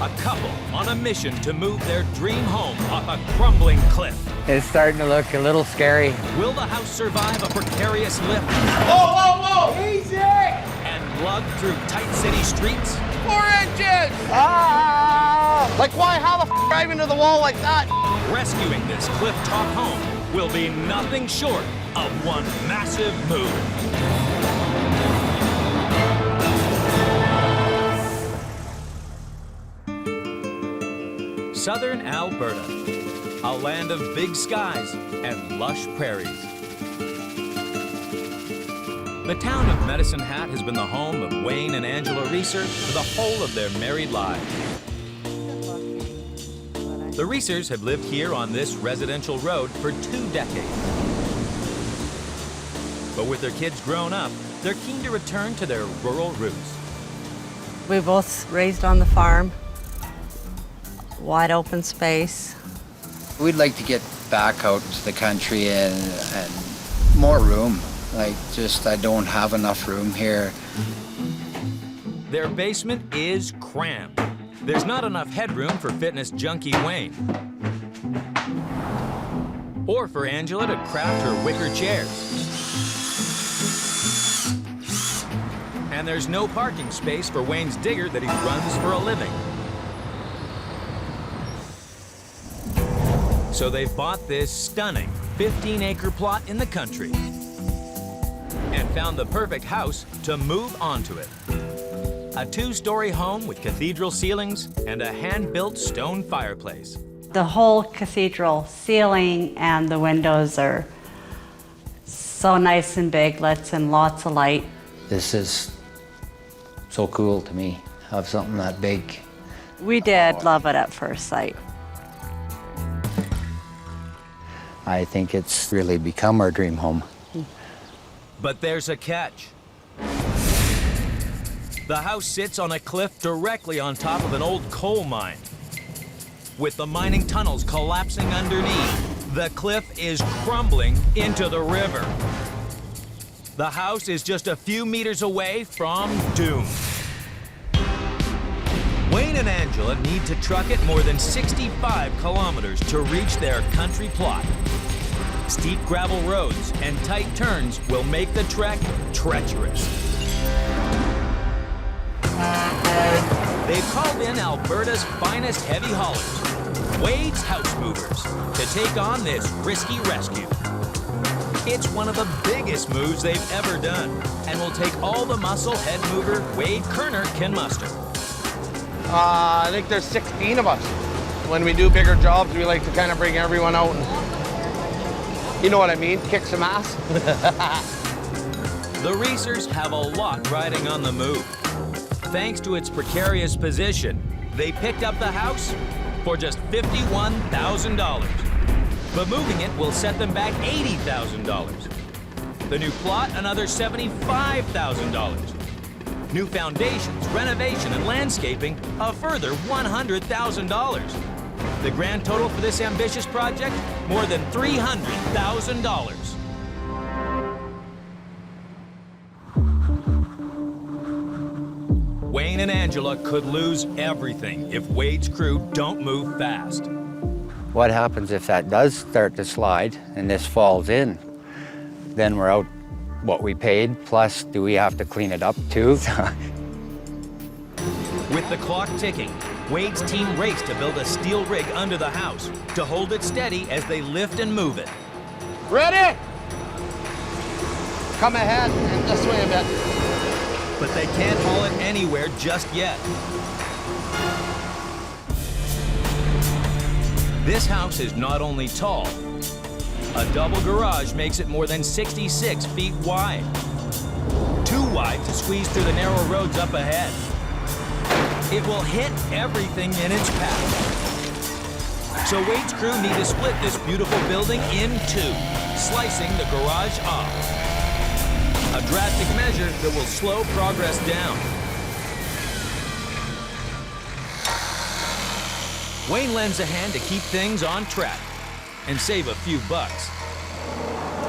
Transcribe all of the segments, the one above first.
A couple on a mission to move their dream home off a crumbling cliff. It's starting to look a little scary. Will the house survive a precarious lift? Whoa, whoa, whoa! Easy! And lug through tight city streets? 4 inches! Ah! Like why? How the f drive into the wall like that? Rescuing this clifftop home will be nothing short of one massive move. Southern Alberta, a land of big skies and lush prairies. The town of Medicine Hat has been the home of Wayne and Angela Reeser for the whole of their married lives. The Reesers have lived here on this residential road for 2 decades. But with their kids grown up, they're keen to return to their rural roots. We both raised on the farm. Wide open space. We'd like to get back out to the country and more room. Like, just I don't have enough room here. Their basement is crammed. There's not enough headroom for fitness junkie Wayne. Or for Angela to craft her wicker chairs. And there's no parking space for Wayne's digger that he runs for a living. So they've bought this stunning 15-acre plot in the country and found the perfect house to move onto it. A 2-story home with cathedral ceilings and a hand-built stone fireplace. The whole cathedral ceiling and the windows are so nice and big, lets in lots of light. This is so cool to me, have something that big. We did love it at first sight. I think it's really become our dream home. But there's a catch. The house sits on a cliff directly on top of an old coal mine. With the mining tunnels collapsing underneath, the cliff is crumbling into the river. The house is just a few meters away from doom. Wayne and Angela need to truck it more than 65 kilometers to reach their country plot. Steep gravel roads and tight turns will make the trek treacherous. They've called in Alberta's finest heavy haulers, Wade's House Movers, to take on this risky rescue. It's one of the biggest moves they've ever done and will take all the muscle head mover Wade Kerner can muster. I think there's 16 of us. When we do bigger jobs, we like to kind of bring everyone out and, you know what I mean, kick some ass. The Reesers have a lot riding on the move. Thanks to its precarious position, they picked up the house for just $51,000. But moving it will set them back $80,000. The new plot, another $75,000. New foundations, renovation, and landscaping, a further $100,000. The grand total for this ambitious project, more than $300,000. Wayne and Angela could lose everything if Wade's crew don't move fast. What happens if that does start to slide and this falls in? Then we're out what we paid, plus do we have to clean it up too? With the clock ticking, Wade's team raced to build a steel rig under the house to hold it steady as they lift and move it. Ready? Come ahead and this way a bit. But they can't haul it anywhere just yet. This house is not only tall, a double garage makes it more than 66 feet wide. Too wide to squeeze through the narrow roads up ahead. It will hit everything in its path. So Wade's crew need to split this beautiful building in two, slicing the garage off. A drastic measure that will slow progress down. Wayne lends a hand to keep things on track and save a few bucks.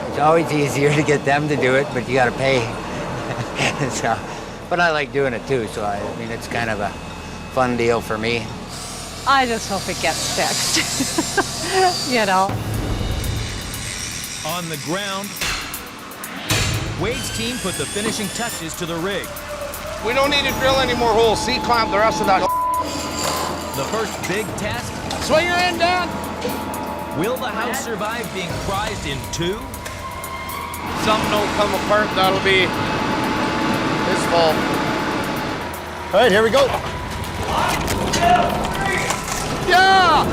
It's always easier to get them to do it, but you gotta pay. So, but I like doing it too, so I mean, it's kind of a fun deal for me. I just hope it gets fixed, you know. On the ground, Wade's team put the finishing touches to the rig. We don't need to drill any more holes. C-clamp the rest of that. The first big test, Swing your end down. will the house survive being prized in two? Something don't come apart, that'll be his fault. All right, here we go. Yeah!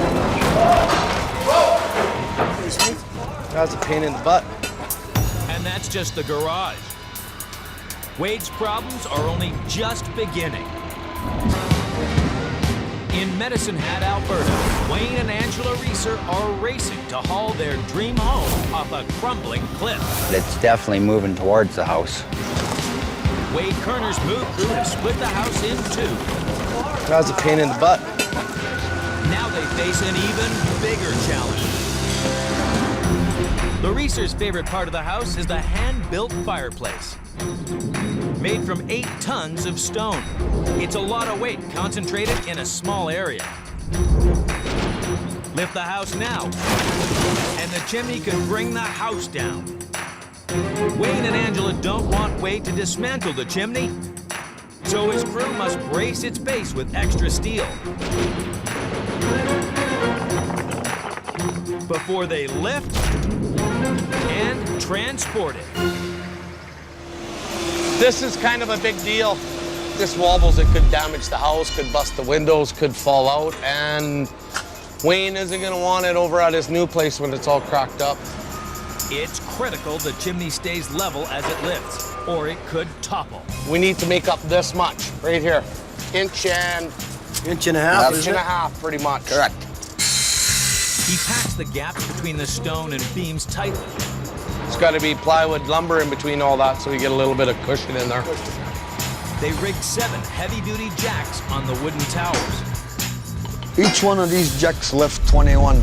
That's a pain in the butt. And that's just the garage. Wade's problems are only just beginning. In Medicine Hat, Alberta, Wayne and Angela Reeser are racing to haul their dream home off a crumbling cliff. It's definitely moving towards the house. Wade Kerner's move crew have split the house in two. That's a pain in the butt. Now they face an even bigger challenge. The Reeser's favorite part of the house is the hand-built fireplace. Made from 8 tons of stone. It's a lot of weight concentrated in a small area. Lift the house now, and the chimney can bring the house down. Wayne and Angela don't want Wade to dismantle the chimney, so his crew must brace its base with extra steel. Before they lift and transport it. This is kind of a big deal. This wobbles, it could damage the house, could bust the windows, could fall out, and Wayne isn't gonna want it over at his new place when it's all cracked up. It's critical the chimney stays level as it lifts, or it could topple. We need to make up this much, right here. Inch and Inch and a half, inch and a half, pretty much. Correct. He packs the gaps between the stone and beams tightly. It's gotta be plywood lumber in between all that so we get a little bit of cushion in there. They rigged 7 heavy-duty jacks on the wooden towers. Each one of these jacks lift 21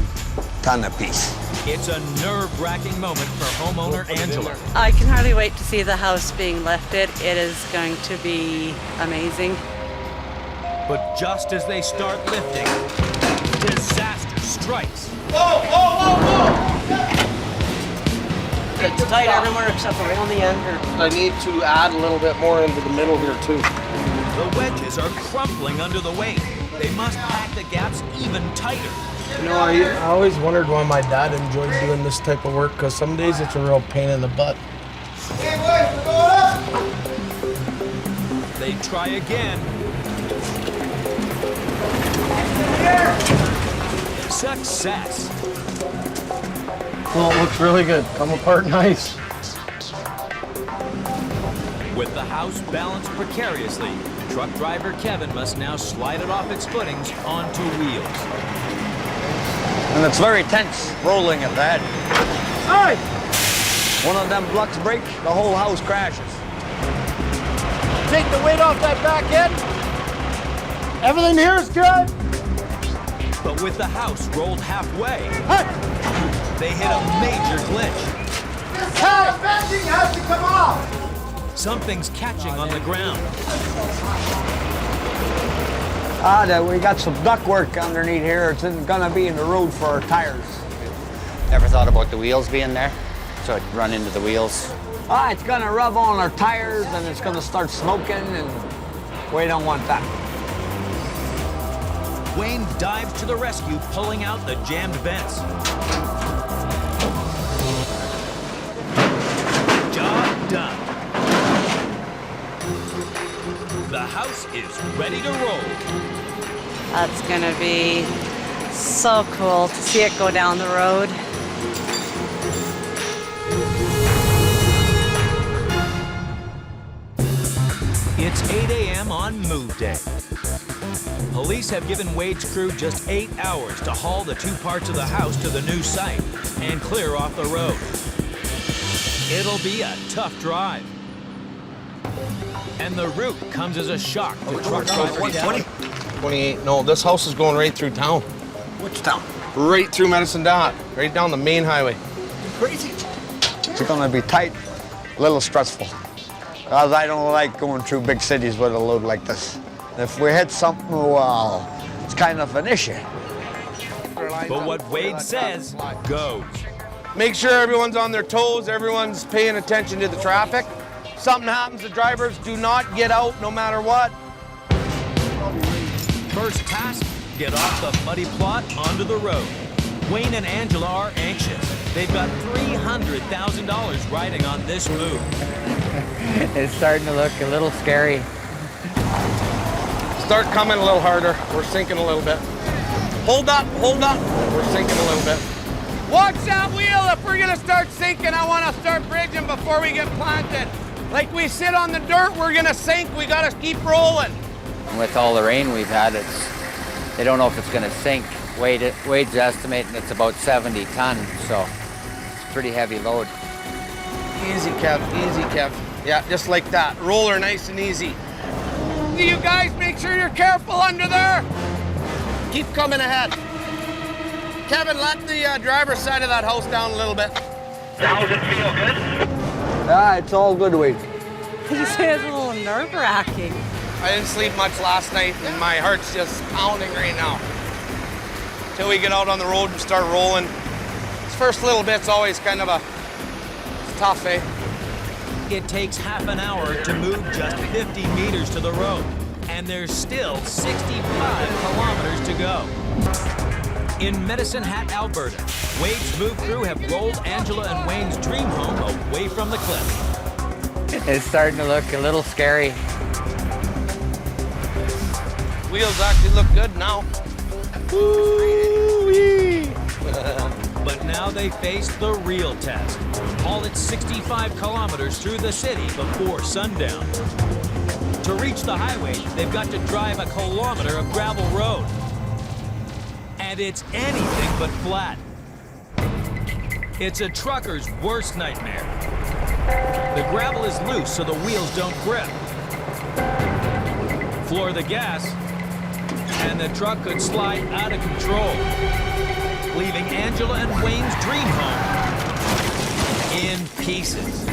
ton apiece. It's a nerve-wracking moment for homeowner Angela. I can hardly wait to see the house being lifted. It is going to be amazing. But just as they start lifting, disaster strikes. It's tight everywhere except around the end here. I need to add a little bit more into the middle here too. The wedges are crumpling under the weight. They must pack the gaps even tighter. You know, I always wondered why my dad enjoyed doing this type of work, because some days it's a real pain in the butt. They try again. Success. Well, it looks really good. Come apart nice. With the house balanced precariously, truck driver Kevin must now slide it off its footings onto wheels. And it's very tense, rolling at that. Hey! One of them blocks break, the whole house crashes. Take the weight off that back end. Everything here is good. But with the house rolled halfway, they hit a major glitch. This house bending has to come off. Something's catching on the ground. We got some ductwork underneath here. It's gonna be in the road for our tires. Ever thought about the wheels being there? So it'd run into the wheels. It's gonna rub on our tires and it's gonna start smoking, and we don't want that. Wayne dives to the rescue, pulling out the jammed vents. Job done. The house is ready to roll. That's gonna be so cool to see it go down the road. It's 8 a.m. on move day. Police have given Wade's crew just 8 hours to haul the 2 parts of the house to the new site and clear off the road. It'll be a tough drive. And the route comes as a shock to truck driver Kevin. 28, no, this house is going right through town. Which town? Right through Medicine Dot, right down the main highway. Crazy. It's gonna be tight, a little stressful. Cause I don't like going through big cities with a load like this. If we hit something, well, it's kind of an issue. But what Wade says goes. Make sure everyone's on their toes, everyone's paying attention to the traffic. Something happens, the drivers do not get out no matter what. First task, get off the muddy plot onto the road. Wayne and Angela are anxious. They've got $300,000 riding on this move. It's starting to look a little scary. Start coming a little harder. We're sinking a little bit. Hold up, hold up. We're sinking a little bit. Watch that wheel. If we're gonna start sinking, I wanna start bridging before we get planted. Like we sit on the dirt, we're gonna sink. We gotta keep rolling. And with all the rain we've had, they don't know if it's gonna sink. Wade's estimating it's about 70 tons, so it's a pretty heavy load. Easy, Kev, easy, Kev. Yeah, just like that. Roller nice and easy. You guys make sure you're careful under there. Keep coming ahead. Kevin, let the driver's side of that house down a little bit. How's it feel, good? Yeah, it's all good, Wade. You say it's a little nerve-wracking. I didn't sleep much last night, and my heart's just pounding right now. Till we get out on the road and start rolling. This first little bit's always kind of it's tough, eh? It takes half an hour to move just 50 meters to the road, and there's still 65 kilometers to go. In Medicine Hat, Alberta, Wade's move crew have rolled Angela and Wayne's dream home away from the cliff. It's starting to look a little scary. Wheels actually look good now. Woo-wee. But now they face the real test. Haul it 65 kilometers through the city before sundown. To reach the highway, they've got to drive a kilometer of gravel road. And it's anything but flat. It's a trucker's worst nightmare. The gravel is loose so the wheels don't grip. Floor the gas, and the truck could slide out of control, leaving Angela and Wayne's dream home in pieces.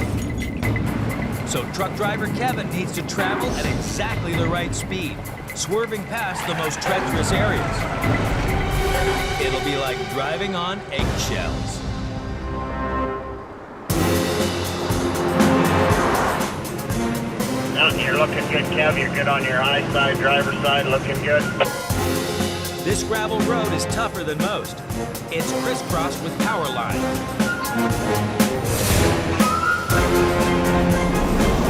So truck driver Kevin needs to travel at exactly the right speed, swerving past the most treacherous areas. It'll be like driving on eggshells. You're looking good, Kev. You're good on your high side, driver's side, looking good. This gravel road is tougher than most. It's crisscrossed with power lines.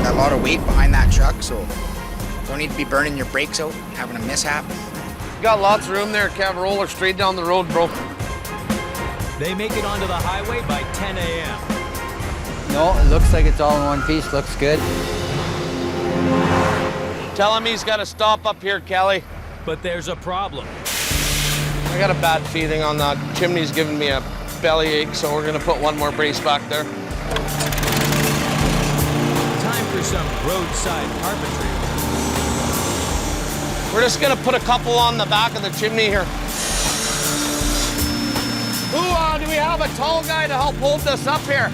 A lot of weight behind that truck, so don't need to be burning your brakes out, having a mishap. You got lots of room there, Kev. Roller straight down the road, bro. They make it onto the highway by 10 a.m. No, it looks like it's all in one piece. Looks good. Tell him he's got to stop up here, Kelly. But there's a problem. I got a bad feeling on that. Chimney's giving me a bellyache, so we're gonna put one more brace back there. Time for some roadside carpentry. We're just gonna put a couple on the back of the chimney here. Do we have a tall guy to help hold this up here?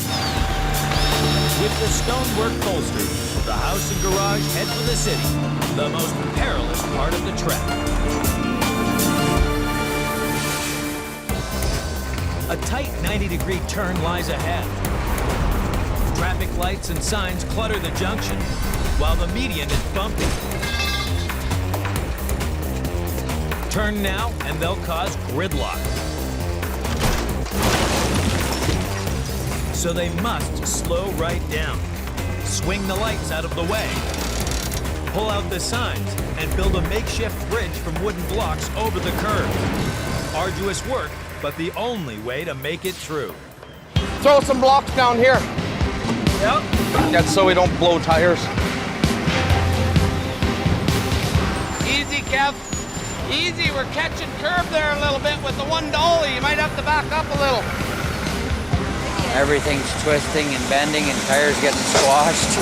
With the stonework bolstered, the house and garage head for the city, the most perilous part of the trek. A tight 90-degree turn lies ahead. Traffic lights and signs clutter the junction, while the median is bumpy. Turn now, and they'll cause gridlock. So they must slow right down, swing the lights out of the way, pull out the signs, and build a makeshift bridge from wooden blocks over the curb. Arduous work, but the only way to make it through. Throw some blocks down here. Yep. That's so we don't blow tires. Easy, Kev. Easy. We're catching curve there a little bit with the one dolly. You might have to back up a little. Everything's twisting and bending and tires getting squashed.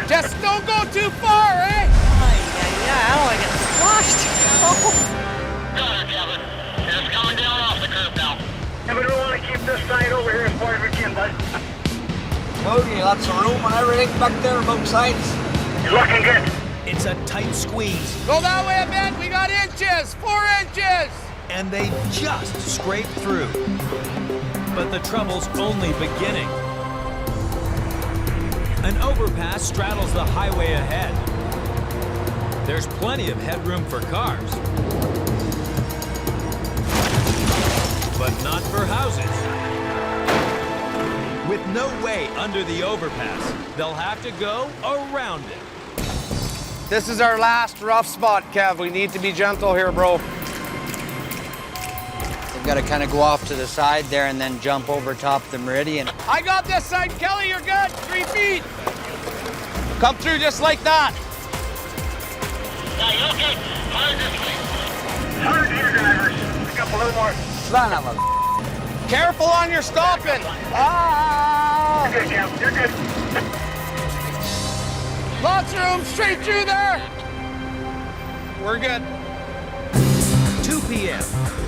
Just don't go too far, eh? Yeah, I don't want to get squashed. Got it, Kevin. It's coming down off the curb now. Kevin, we want to keep this side over here as far as we can, bud. Okay, lots of room and everything back there, both sides. You're looking good. It's a tight squeeze, Go that way a bit. We got inches, 4 inches. and they just scrape through. But the trouble's only beginning. An overpass straddles the highway ahead. There's plenty of headroom for cars, but not for houses. With no way under the overpass, they'll have to go around it. This is our last rough spot, Kev. We need to be gentle here, bro. We've got to kind of go off to the side there and then jump over top the meridian. I got this side. Kelly, you're good. 3 feet. Come through just like that. Yeah, you okay? Hard this way. Hard here, drivers. Pick up a little more. Son of a... Careful on your stopping. Ah! You're good, Kev. You're good. Lots of room straight through there. We're good. 2 p.m.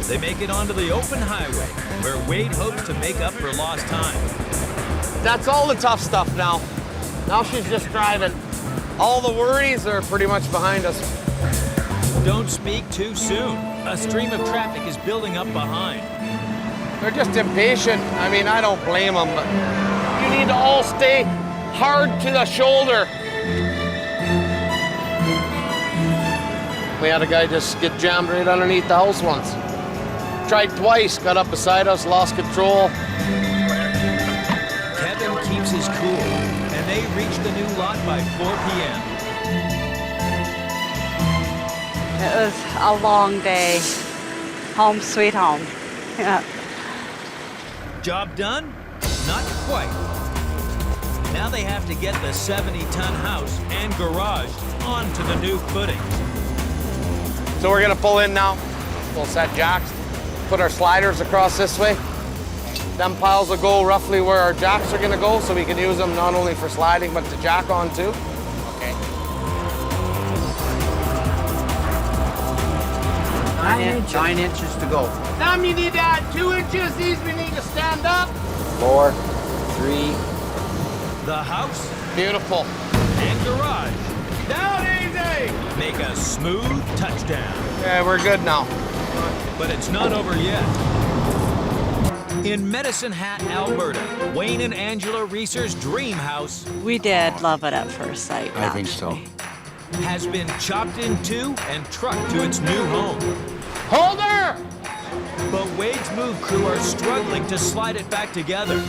They make it onto the open highway, where Wade hopes to make up for lost time. That's all the tough stuff now. Now she's just driving. All the worries are pretty much behind us. Don't speak too soon. A stream of traffic is building up behind. They're just impatient. I mean, I don't blame them, but you need to all stay hard to the shoulder. We had a guy just get jammed right underneath the house once. Tried twice, got up beside us, lost control. Kevin keeps his cool, and they reach the new lot by 4 p.m. It was a long day. Home sweet home. Yeah. Job done? Not quite. Now they have to get the 70-ton house and garage onto the new footing. So we're gonna pull in now. We'll set jacks, put our sliders across this way. Them piles will go roughly where our jacks are gonna go, so we can use them not only for sliding, but to jack on too. Okay. 9 inches to go. Now you need to add 2 inches. These we need to stand up. 4, 3. The house Beautiful. and garage Down easy. make a smooth touchdown. Yeah, we're good now. But it's not over yet. In Medicine Hat, Alberta, Wayne and Angela Reeser's dream house We did love it at first sight. I think so. actually. has been chopped in two and trucked to its new home. Hold her. But Wade's move crew are struggling to slide it back together.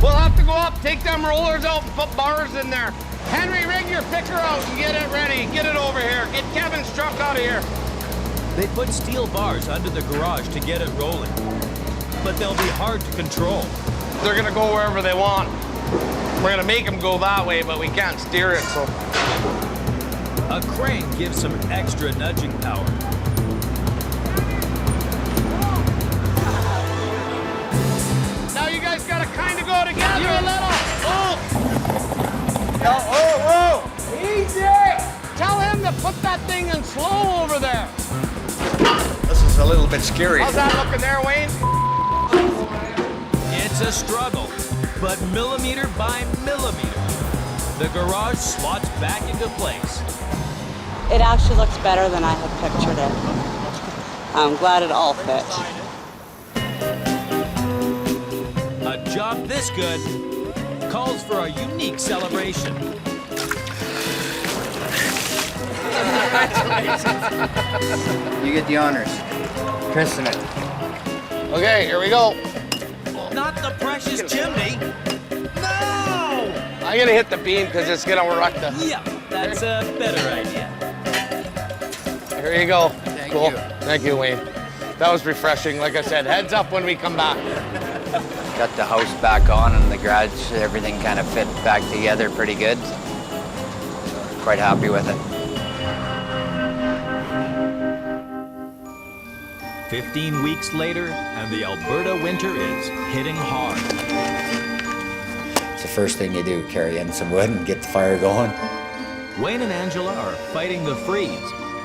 We'll have to go up, take them rollers out, and put bars in there. Henry, rig your picker out and get it ready. Get it over here. Get Kevin's truck out of here. They put steel bars under the garage to get it rolling. But they'll be hard to control. They're gonna go wherever they want. We're gonna make them go that way, but we can't steer it, so. A crane gives some extra nudging power. Now you guys gotta kind of go together a little. Oh! Whoa! Easy! Tell him to put that thing in slow over there. This is a little bit scary. How's that looking there, Wayne? It's a struggle, but millimeter by millimeter, the garage slots back into place. It actually looks better than I had pictured it. I'm glad it all fit. A job this good calls for a unique celebration. You get the honors. Christen it. Okay, here we go. Not the precious chimney. No! I'm gonna hit the beam because it's gonna wreck the. Yeah, that's a better idea. Here you go. Thank Cool. you. Thank you, Wayne. That was refreshing. Like I said, heads up when we come back. Got the house back on and the garage, everything kind of fit back together pretty good. Quite happy with it. 15 weeks later, and the Alberta winter is hitting hard. It's the first thing you do, carry in some wood and get the fire going. Wayne and Angela are fighting the freeze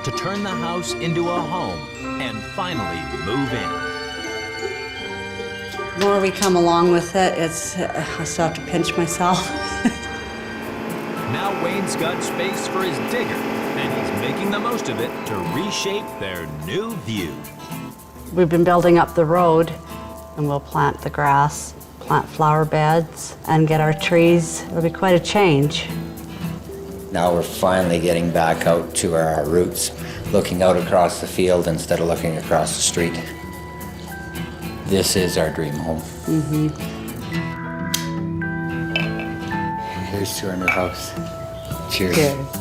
to turn the house into a home and finally move in. The more we come along with it, I still have to pinch myself. Now Wayne's got space for his digger, and he's making the most of it to reshape their new view. We've been building up the road, and we'll plant the grass, plant flower beds, and get our trees. It'll be quite a change. Now we're finally getting back out to our roots, looking out across the field instead of looking across the street. This is our dream home. Here's to our new house. Cheers. Cheers.